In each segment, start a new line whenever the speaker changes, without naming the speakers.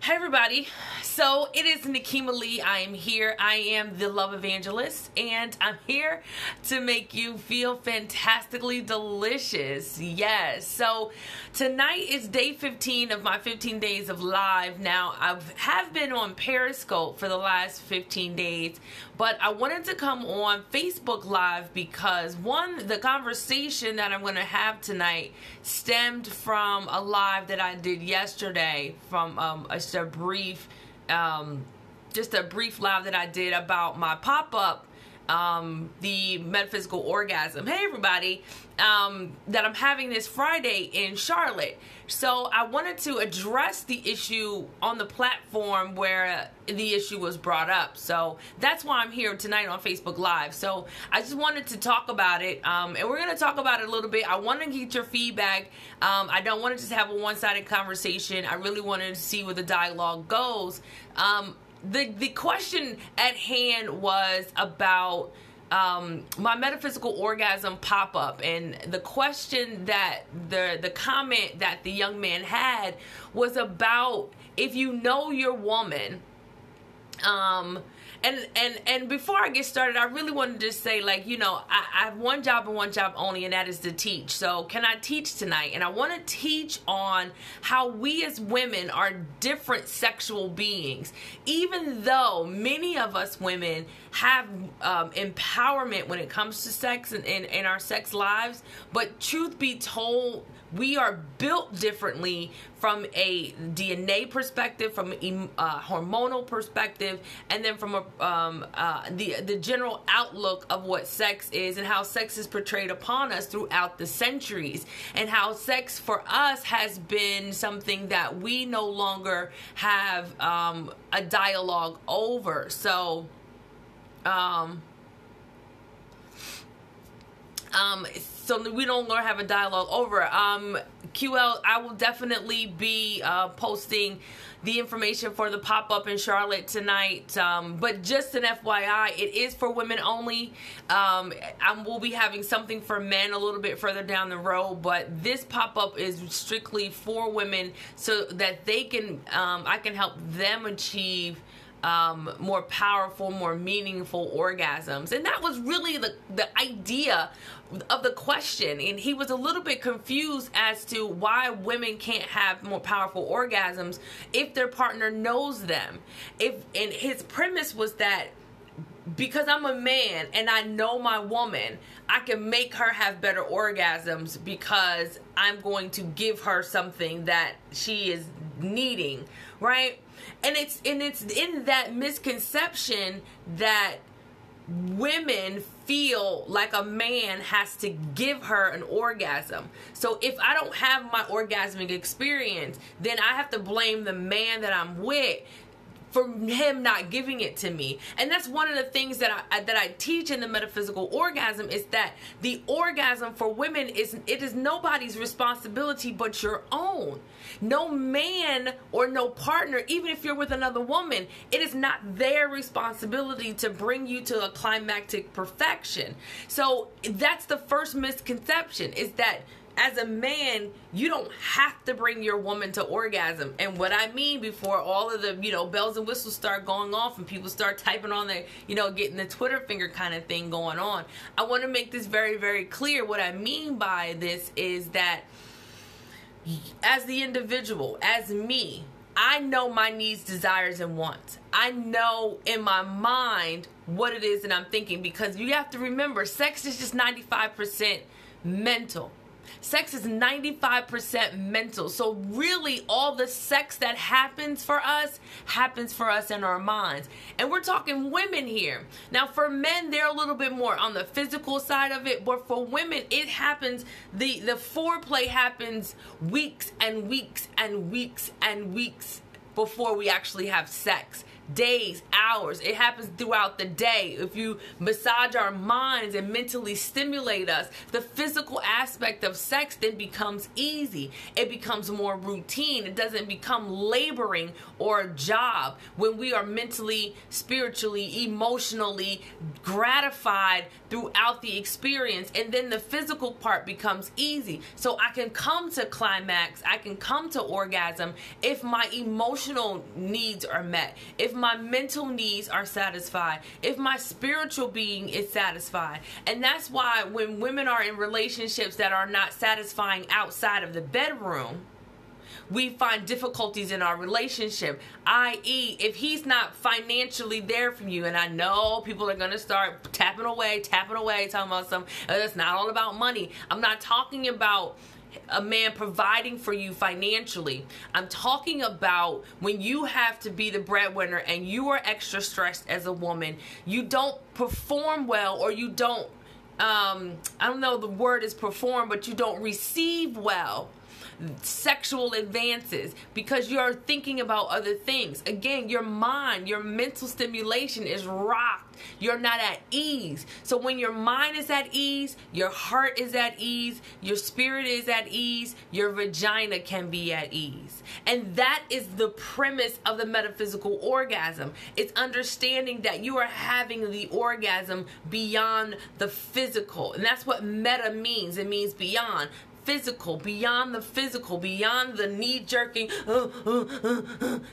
Hey everybody, so it is Nikema Lee. I am here. I am the Love Evangelist, and I'm here to make you feel fantastically delicious. Yes, so tonight is day 15 of my 15 days of live. Now, I have been on Periscope for the last 15 days, but I wanted to come on Facebook Live because the conversation that I'm going to have tonight stemmed from a live that I did yesterday from just a brief live that I did about my pop-up, the metaphysical orgasm. Hey everybody, that I'm having this Friday in Charlotte. So I wanted to address the issue on the platform where the issue was brought up. So that's why I'm here tonight on Facebook Live. So I just wanted to talk about it, and we're going to talk about it a little bit. I want to get your feedback. I don't want to just have a one-sided conversation. I really wanted to see where the dialogue goes. The question at hand was about my metaphysical orgasm pop-up, and the question that the comment that the young man had was about if you know your woman. And before I get started, I really wanted to just say, like, you know, I have one job and one job only, and that is to teach. So can I teach tonight? And I want to teach on how we as women are different sexual beings. Even though many of us women have empowerment when it comes to sex and in our sex lives, but truth be told, we are built differently from a DNA perspective, from a hormonal perspective, and then from the general outlook of what sex is and how sex is portrayed upon us throughout the centuries, and how sex for us has been something that we no longer have a dialogue over. So so we no longer have a dialogue over. QL, I will definitely be posting the information for the pop-up in Charlotte tonight. But just an FYI, it is for women only. We'll be having something for men a little bit further down the road, but this pop-up is strictly for women so that they can, I can help them achieve more powerful, more meaningful orgasms. And that was really the idea of the question. And he was a little bit confused as to why women can't have more powerful orgasms if their partner knows them. And his premise was that because I'm a man and I know my woman, I can make her have better orgasms because I'm going to give her something that she is needing, right? And it's in that misconception that women feel like a man has to give her an orgasm. So if I don't have my orgasmic experience, then I have to blame the man that I'm with for him not giving it to me. And that's one of the things that I teach in the metaphysical orgasm, is that the orgasm for women is nobody's responsibility but your own. No man or no partner, even if you're with another woman, it is not their responsibility to bring you to a climactic perfection. So that's the first misconception, is that as a man, you don't have to bring your woman to orgasm. And what I mean, before all of the, bells and whistles start going off and people start typing on their, getting the Twitter finger kind of thing going on, I want to make this very, very clear. What I mean by this is that as the individual, as me, I know my needs, desires, and wants. I know in my mind what it is that I'm thinking, because you have to remember, sex is just 95% mental. Sex is 95% mental. So really all the sex that happens for us in our minds. And we're talking women here. Now for men, they're a little bit more on the physical side of it, but for women, it happens, the foreplay happens weeks and weeks and weeks and weeks before we actually have sex. days, hours. It happens throughout the day. If you massage our minds and mentally stimulate us, the physical aspect of sex then becomes easy. It becomes more routine. It doesn't become laboring or a job when we are mentally, spiritually, emotionally gratified throughout the experience. And then the physical part becomes easy. So I can come to climax, I can come to orgasm if my emotional needs are met, if my mental needs are satisfied, if my spiritual being is satisfied. And that's why when women are in relationships that are not satisfying outside of the bedroom, we find difficulties in our relationship, i.e. if he's not financially there for you. And I know people are going to start tapping away, talking about it's not all about money. I'm not talking about a man providing for you financially. I'm talking about when you have to be the breadwinner and you are extra stressed as a woman, you don't perform well, or you don't, I don't know the word is perform, but you don't receive well sexual advances because you're thinking about other things. Again, your mind, your mental stimulation is rocked. You're not at ease. So when your mind is at ease, your heart is at ease, your spirit is at ease, your vagina can be at ease. And that is the premise of the metaphysical orgasm. It's understanding that you are having the orgasm beyond the physical. And that's what meta means. It means beyond. Physical, beyond the physical, beyond the knee-jerking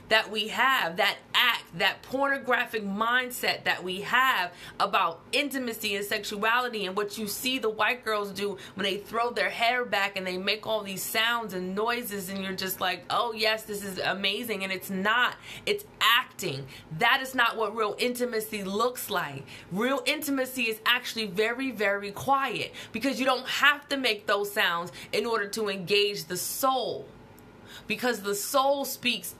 that we have, that act, that pornographic mindset that we have about intimacy and sexuality, and what you see the white girls do when they throw their hair back and they make all these sounds and noises, and you're just like, oh yes, this is amazing. And it's not. It's acting. That is not what real intimacy looks like. Real intimacy is actually very, very quiet, because you don't have to make those sounds in order to engage the soul, because the soul speaks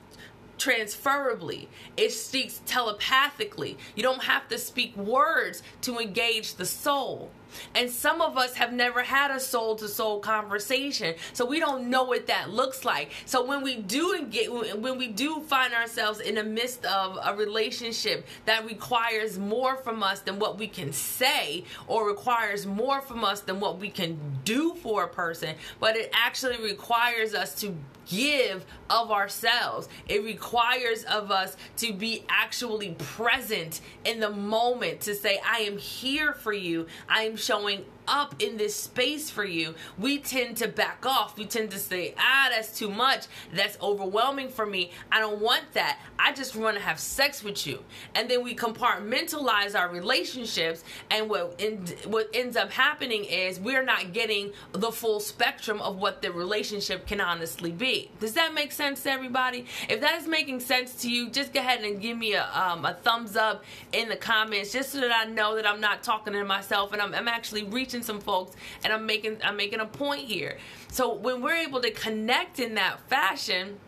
transferably. It speaks telepathically. You don't have to speak words to engage the soul. And some of us have never had a soul-to-soul conversation, so we don't know what that looks like. So when we do find ourselves in the midst of a relationship that requires more from us than what we can say, or requires more from us than what we can do for a person, but it actually requires us to give of ourselves. It requires of us to be actually present in the moment, to say, I am here for you. I am showing up in this space for you. We tend to back off. We tend to say, that's too much. That's overwhelming for me. I don't want that. I just want to have sex with you. And then we compartmentalize our relationships, and what ends up happening is we're not getting the full spectrum of what the relationship can honestly be. Does that make sense to everybody? If that is making sense to you, just go ahead and give me a thumbs up in the comments, just so that I know that I'm not talking to myself and I'm actually reaching some folks, and I'm making a point here. So when we're able to connect in that fashion,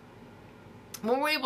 what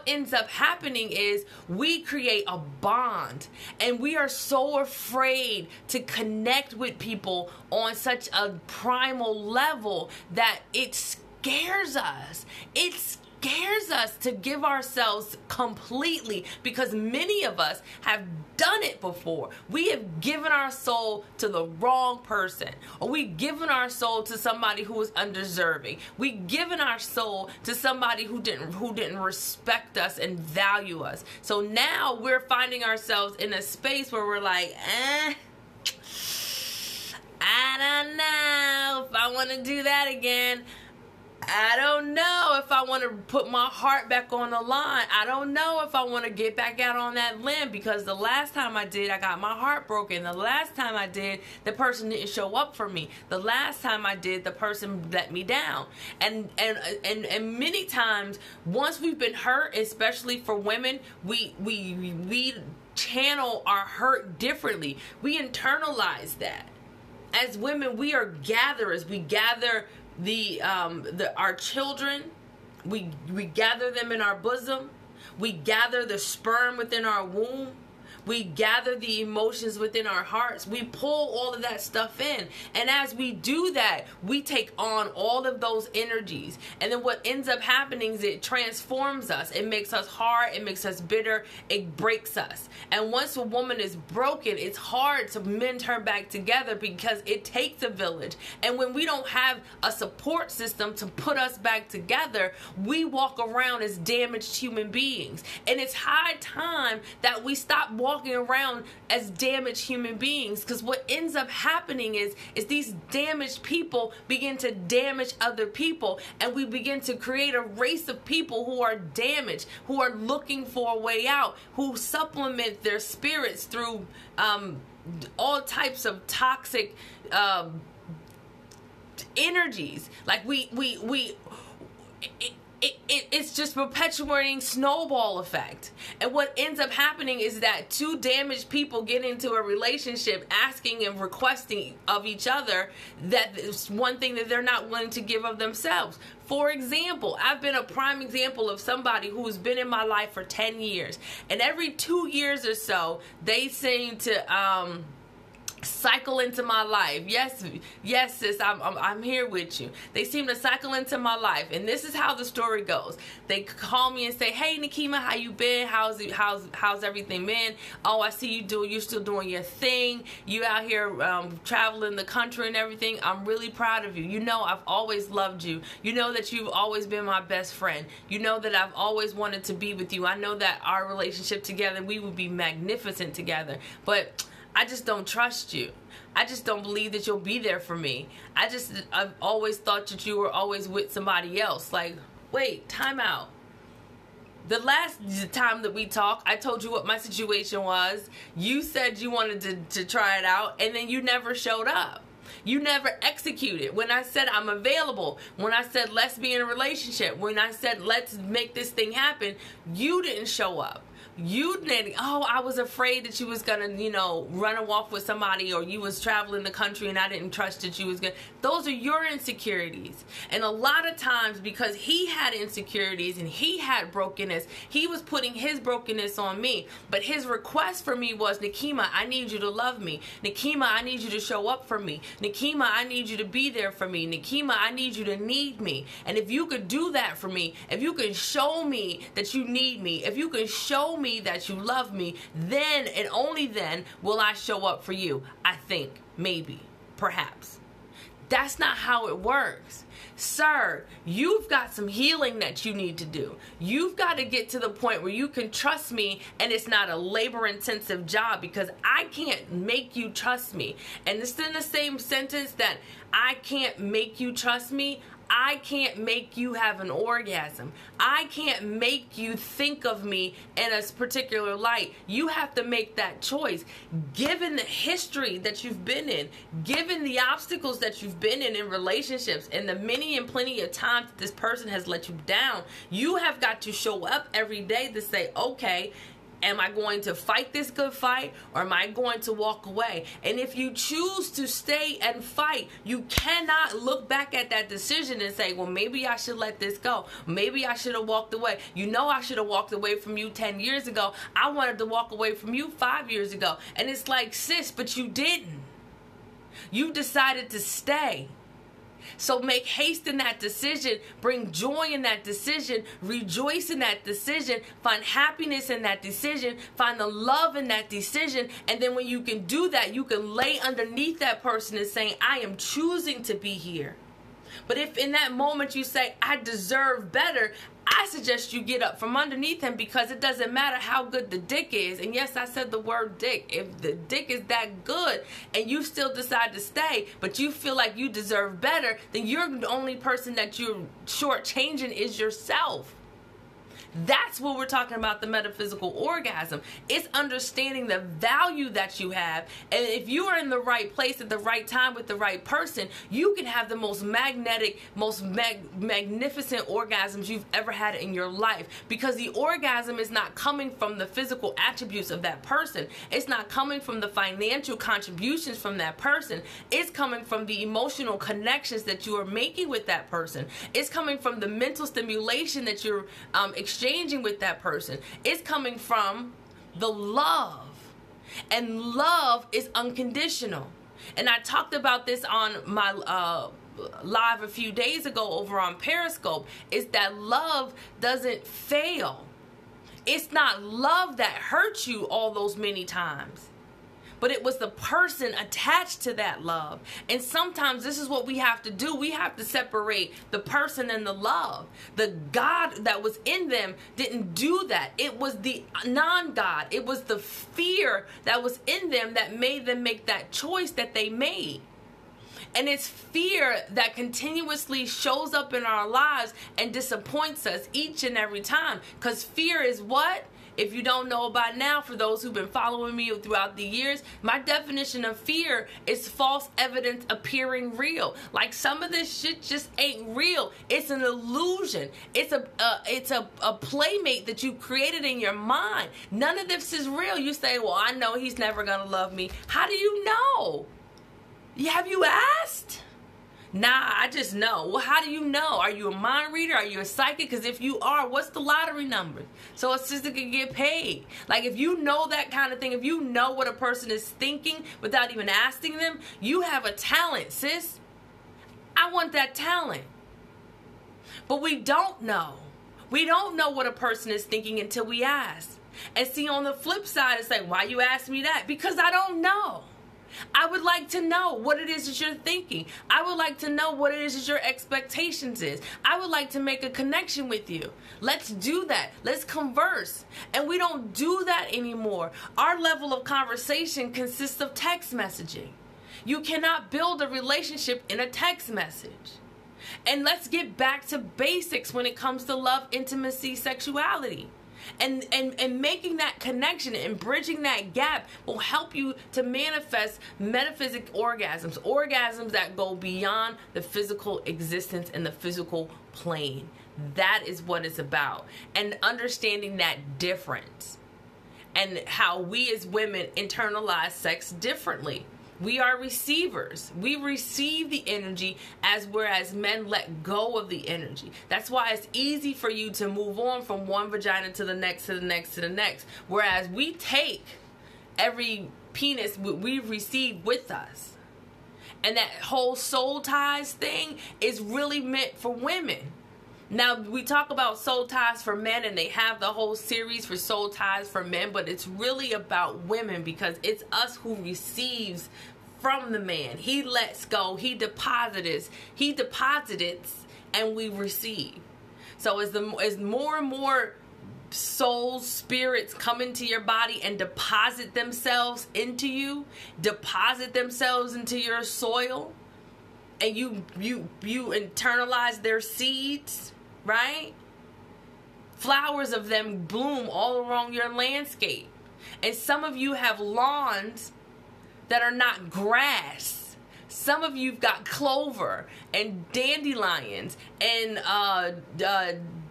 ends up happening is we create a bond, and we are so afraid to connect with people on such a primal level that it scares us. It scares us to give ourselves completely, because many of us have done it before. We have given our soul to the wrong person, or we've given our soul to somebody who was undeserving. We've given our soul to somebody who didn't respect us and value us. So now we're finding ourselves in a space where we're like, I don't know if I want to do that again. I don't know if I want to put my heart back on the line. I don't know if I want to get back out on that limb, because the last time I did, I got my heart broken. The last time I did, the person didn't show up for me. The last time I did, the person let me down. And many times, once we've been hurt, especially for women, we channel our hurt differently. We internalize that. As women, we are gatherers. We gather our children, we gather them in our bosom, we gather the sperm within our womb, We gather the emotions within our hearts. We pull all of that stuff in. And as we do that, we take on all of those energies. And then what ends up happening is it transforms us. It makes us hard. It makes us bitter. It breaks us. And once a woman is broken, it's hard to mend her back together because it takes a village. And when we don't have a support system to put us back together, we walk around as damaged human beings. And it's high time that we stop walking around as damaged human beings, because what ends up happening is these damaged people begin to damage other people, and we begin to create a race of people who are damaged, who are looking for a way out, who supplement their spirits through all types of toxic energies. Like it's just perpetuating snowball effect. And what ends up happening is that two damaged people get into a relationship asking and requesting of each other that is one thing that they're not willing to give of themselves. For example, I've been a prime example of somebody who's been in my life for 10 years. And every 2 years or so, they seem to cycle into my life. Yes, sis, I'm here with you. They seem to cycle into my life, and this is how the story goes. They call me and say, "Hey, Nikema, how you been? How's everything been? Oh, I see you're still doing your thing. You out here traveling the country and everything. I'm really proud of you. You know, I've always loved you. You know that you've always been my best friend. You know that I've always wanted to be with you. I know that our relationship together, we would be magnificent together, but I just don't trust you. I just don't believe that you'll be there for me. I've always thought that you were always with somebody else." Like, wait, time out. The last time that we talked, I told you what my situation was. You said you wanted to try it out, and then you never showed up. You never executed. When I said I'm available, when I said let's be in a relationship, when I said let's make this thing happen, you didn't show up. You didn't. Oh, I was afraid that you was gonna, run off with somebody, or you was traveling the country and I didn't trust that you was gonna. Those are your insecurities. And a lot of times, because he had insecurities and he had brokenness, he was putting his brokenness on me. But his request for me was, "Nikema, I need you to love me. Nikema, I need you to show up for me. Nikema, I need you to be there for me. Nikema, I need you to need me. And if you could do that for me, if you can show me that you need me, if you can show me that you love me, then and only then will I show up for you." I think, maybe, perhaps. That's not how it works. Sir, you've got some healing that you need to do. You've got to get to the point where you can trust me and it's not a labor-intensive job, because I can't make you trust me. And it's in the same sentence that I can't make you trust me. I can't make you have an orgasm. I can't make you think of me in a particular light. You have to make that choice. Given the history that you've been in, given the obstacles that you've been in relationships, and the many and plenty of times that this person has let you down, you have got to show up every day to say, okay, am I going to fight this good fight, or am I going to walk away? And if you choose to stay and fight, you cannot look back at that decision and say, well, maybe I should let this go. Maybe I should have walked away. You know, I should have walked away from you 10 years ago. I wanted to walk away from you 5 years ago. And it's like, sis, but you didn't. You decided to stay. So make haste in that decision, bring joy in that decision, rejoice in that decision, find happiness in that decision, find the love in that decision. And then when you can do that, you can lay underneath that person and saying, I am choosing to be here. But if in that moment you say, I deserve better, I suggest you get up from underneath him, because it doesn't matter how good the dick is. And yes, I said the word dick. If the dick is that good and you still decide to stay, but you feel like you deserve better, then you're the only person that you're shortchanging is yourself. That's what we're talking about, the metaphysical orgasm. It's understanding the value that you have. And if you are in the right place at the right time with the right person, you can have the most magnetic, most magnificent orgasms you've ever had in your life. Because the orgasm is not coming from the physical attributes of that person. It's not coming from the financial contributions from that person. It's coming from the emotional connections that you are making with that person. It's coming from the mental stimulation that you're exchanging with that person. It's coming from the love And love is unconditional. And I talked about this on my live a few days ago over on Periscope, is that love doesn't fail. It's not love that hurt you all those many times, but it was the person attached to that love. And sometimes this is what we have to do. We have to separate the person and the love. The God that was in them didn't do that. It was the non-God. It was the fear that was in them that made them make that choice that they made. And it's fear that continuously shows up in our lives and disappoints us each and every time. Because fear is what? If you don't know by now, for those who've been following me throughout the years, my definition of fear is false evidence appearing real. Like, some of this shit just ain't real. It's an illusion. It's a playmate that you created in your mind. None of this is real. You say, well, I know he's never gonna love me. How do you know? Have you asked? Nah, I just know. Well, how do you know? Are you a mind reader? Are you a psychic? Because if you are, what's the lottery number? So a sister can get paid. Like, if you know that kind of thing, if you know what a person is thinking without even asking them, you have a talent, sis. I want that talent. But we don't know. We don't know what a person is thinking until we ask. And see, on the flip side, it's like, why you ask me that? Because I don't know. I would like to know what it is that you're thinking. I would like to know what it is that your expectations is. I would like to make a connection with you. Let's do that. Let's converse. And we don't do that anymore. Our level of conversation consists of text messaging. You cannot build a relationship in a text message. And let's get back to basics when it comes to love, intimacy, sexuality. And making that connection and bridging that gap will help you to manifest metaphysic orgasms that go beyond the physical existence and the physical plane. That is what it's about. And understanding that difference and how we as women internalize sex differently. We are receivers. We receive the energy, whereas men let go of the energy. That's why it's easy for you to move on from one vagina to the next, to the next, to the next. Whereas we take every penis we receive with us. And that whole soul ties thing is really meant for women. Now, we talk about soul ties for men, and they have the whole series for soul ties for men, but it's really about women, because it's us who receives from the man. He lets go, he deposits, and we receive. So as more and more souls, spirits come into your body and deposit themselves into you, deposit themselves into your soil, and you internalize their seeds, right? Flowers of them bloom all around your landscape. And some of you have lawns that are not grass. Some of you've got clover and dandelions and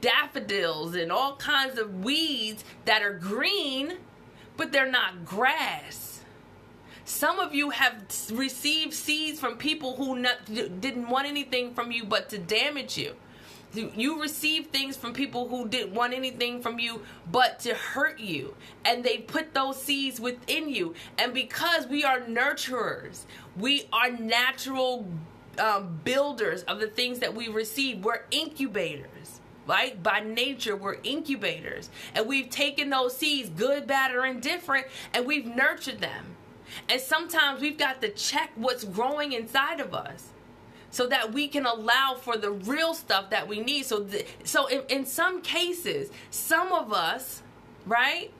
daffodils and all kinds of weeds that are green, but they're not grass. Some of you have received seeds from people who didn't want anything from you but to damage you. You receive things from people who didn't want anything from you but to hurt you. And they put those seeds within you. And because we are nurturers, we are natural builders of the things that we receive. We're incubators. Right? By nature, we're incubators. And we've taken those seeds, good, bad, or indifferent, and we've nurtured them. And sometimes we've got to check what's growing inside of us so that we can allow for the real stuff that we need. So in some cases, some of us, right,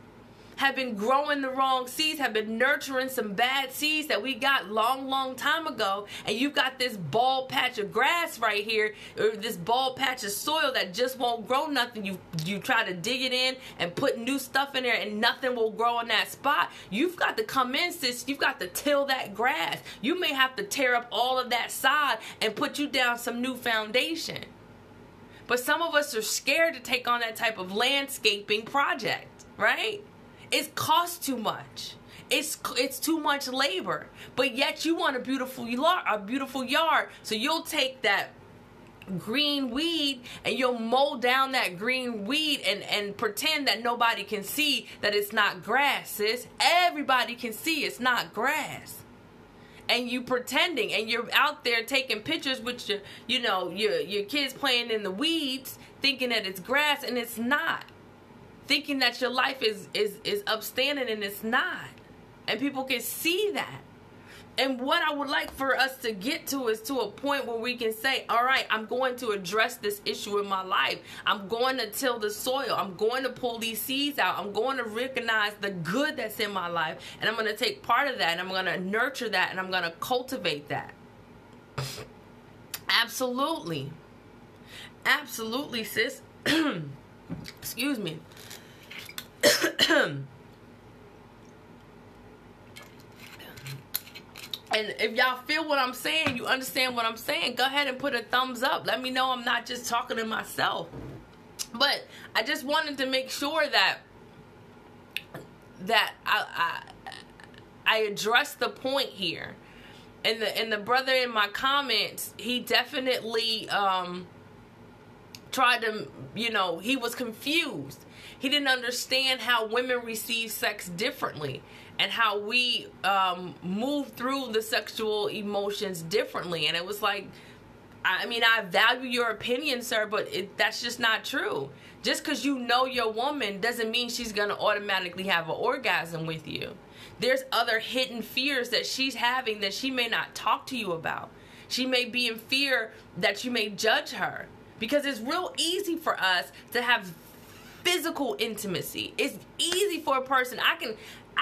have been growing the wrong seeds, have been nurturing some bad seeds that we got long time ago, and you've got this bald patch of grass right here, or this bald patch of soil that just won't grow nothing. You try to dig it in and put new stuff in there, and nothing will grow in that spot. You've got to come in, sis. You've got to till that grass. You may have to tear up all of that sod and put you down some new foundation. But some of us are scared to take on that type of landscaping project, right? It costs too much. It's too much labor. But yet you want a beautiful yard. So you'll take that green weed, and you'll mow down that green weed and pretend that nobody can see that it's not grass, sis. Everybody can see it's not grass. And you pretending, and you're out there taking pictures with your kids playing in the weeds, thinking that it's grass, and it's not. Thinking that your life is upstanding, and it's not. And people can see that. And what I would like for us to get to is to a point where we can say, all right, I'm going to address this issue in my life. I'm going to till the soil. I'm going to pull these seeds out. I'm going to recognize the good that's in my life. And I'm going to take part of that, and I'm going to nurture that, and I'm going to cultivate that. Absolutely. Absolutely, sis. Excuse me. And if y'all feel what I'm saying, you understand what I'm saying, go ahead and put a thumbs up. Let me know I'm not just talking to myself. But I just wanted to make sure that I address the point here. And the brother in my comments, he definitely tried to, he was confused. He didn't understand how women receive sex differently, and how we move through the sexual emotions differently. And it was like, I value your opinion, sir, but that's just not true. Just because you know your woman doesn't mean she's going to automatically have an orgasm with you. There's other hidden fears that she's having that she may not talk to you about. She may be in fear that you may judge her. Because it's real easy for us to have physical intimacy. It's easy for a person. I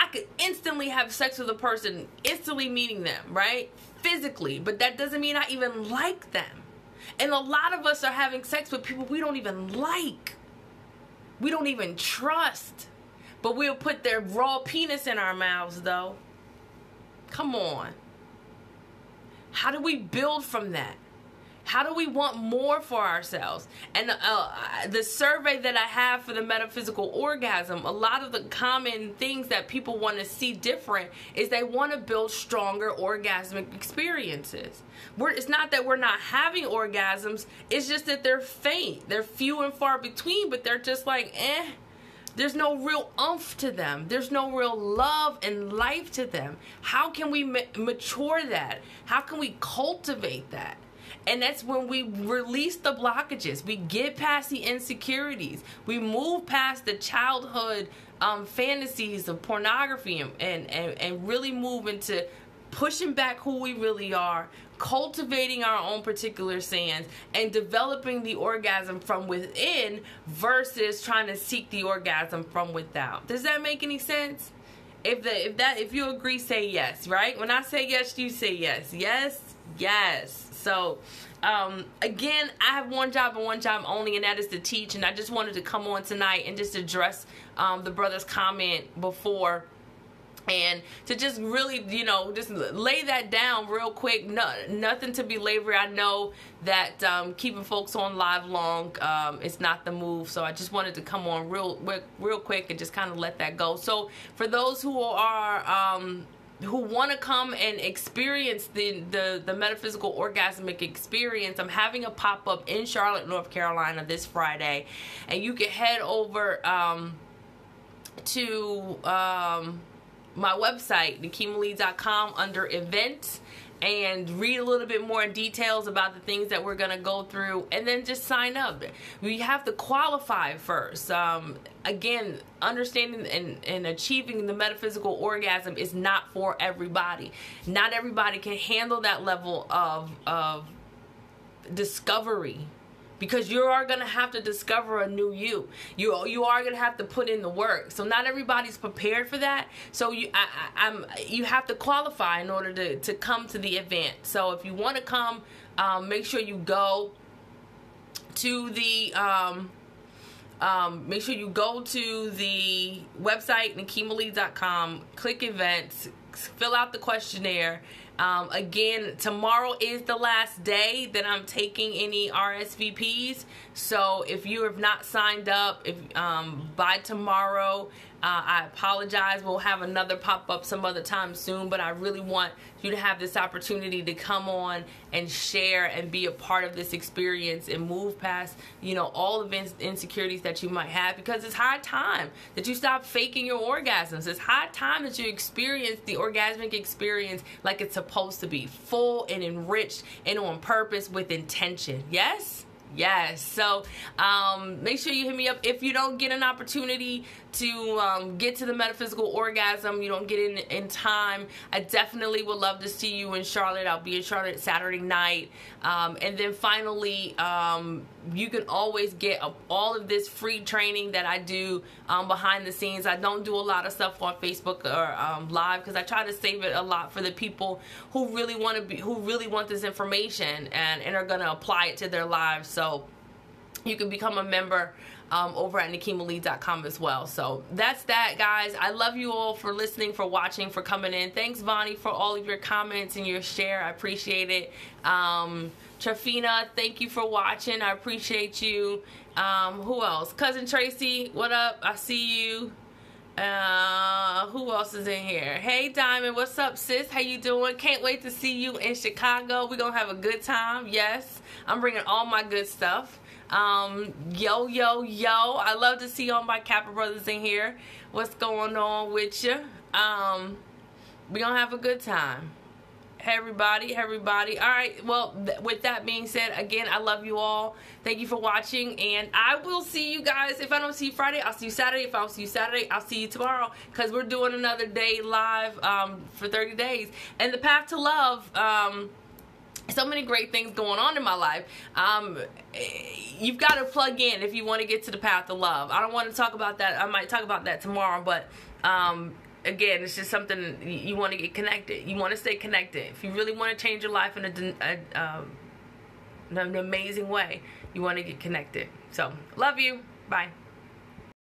could instantly have sex with a person, instantly meeting them, right? Physically. But that doesn't mean I even like them. And a lot of us are having sex with people we don't even like. We don't even trust. But we'll put their raw penis in our mouths, though. Come on. How do we build from that? How do we want more for ourselves? And the survey that I have for the metaphysical orgasm, a lot of the common things that people want to see different is they want to build stronger orgasmic experiences. It's not that we're not having orgasms. It's just that they're faint. They're few and far between, but they're just like, There's no real oomph to them. There's no real love and life to them. How can we mature that? How can we cultivate that? And that's when we release the blockages. We get past the insecurities. We move past the childhood fantasies of pornography and really move into pushing back who we really are, cultivating our own particular sands, and developing the orgasm from within versus trying to seek the orgasm from without. Does that make any sense? If you agree, say yes, right? When I say yes, you say yes. Yes, yes. So, again, I have one job and one job only, and that is to teach. And I just wanted to come on tonight and just address the brother's comment before, and to just really, just lay that down real quick. Nothing to belabor. I know that keeping folks on live long is not the move. So I just wanted to come on real quick and just kind of let that go. So for those who are who want to come and experience the metaphysical orgasmic experience, I'm having a pop-up in Charlotte, North Carolina this Friday, and you can head over to my website, NikemaLee.com, under events, and read a little bit more details about the things that we're going to go through, and then just sign up. We have to qualify first. Again, understanding and achieving the metaphysical orgasm is not for everybody. Not everybody can handle that level of discovery, because you are going to have to discover a new you. You are going to have to put in the work. So not everybody's prepared for that. So you have to qualify in order to come to the event. So if you want to come, make sure you go to the website, NikemaLee.com, click events, fill out the questionnaire. Again, tomorrow is the last day that I'm taking any RSVPs. So if you have not signed up, by tomorrow, I apologize. We'll have another pop-up some other time soon, but I really want you to have this opportunity to come on and share and be a part of this experience and move past, you know, all of insecurities that you might have, because it's high time that you stop faking your orgasms. It's high time that you experience the orgasmic experience like it's supposed to be, full and enriched and on purpose with intention. Yes? Yes. So make sure you hit me up. If you don't get an opportunity to get to the metaphysical orgasm, you don't get in time, I definitely would love to see you in Charlotte. I'll be in Charlotte Saturday night. And then finally, you can always get all of this free training that I do behind the scenes. I don't do a lot of stuff on Facebook or live, because I try to save it a lot for the people who really want this information and are going to apply it to their lives. So you can become a member over at NakeemaLee.com as well. So that's that, guys. I love you all for listening, for watching, for coming in. Thanks, Vonnie, for all of your comments and your share. I appreciate it. Trafina, thank you for watching. I appreciate you. Who else? Cousin Tracy, what up? I see you. Who else is in here? Hey, Diamond, what's up, sis? How you doing? Can't wait to see you in Chicago. We're gonna have a good time. Yes, I'm bringing all my good stuff. Yo, I love to see all my Kappa brothers in here. What's going on with you? We're gonna have a good time. Hey, everybody. All right, well, with that being said, again, I love you all. Thank you for watching, and I will see you guys. If I don't see you Friday, I'll see you Saturday. If I don't see you Saturday, I'll see you tomorrow, because we're doing another day live for 30 days. And the Path to Love, so many great things going on in my life. You've got to plug in if you want to get to the Path to Love. I don't want to talk about that. I might talk about that tomorrow, but again, it's just something you want to get connected. You want to stay connected. If you really want to change your life in an amazing way, you want to get connected. So, love you. Bye.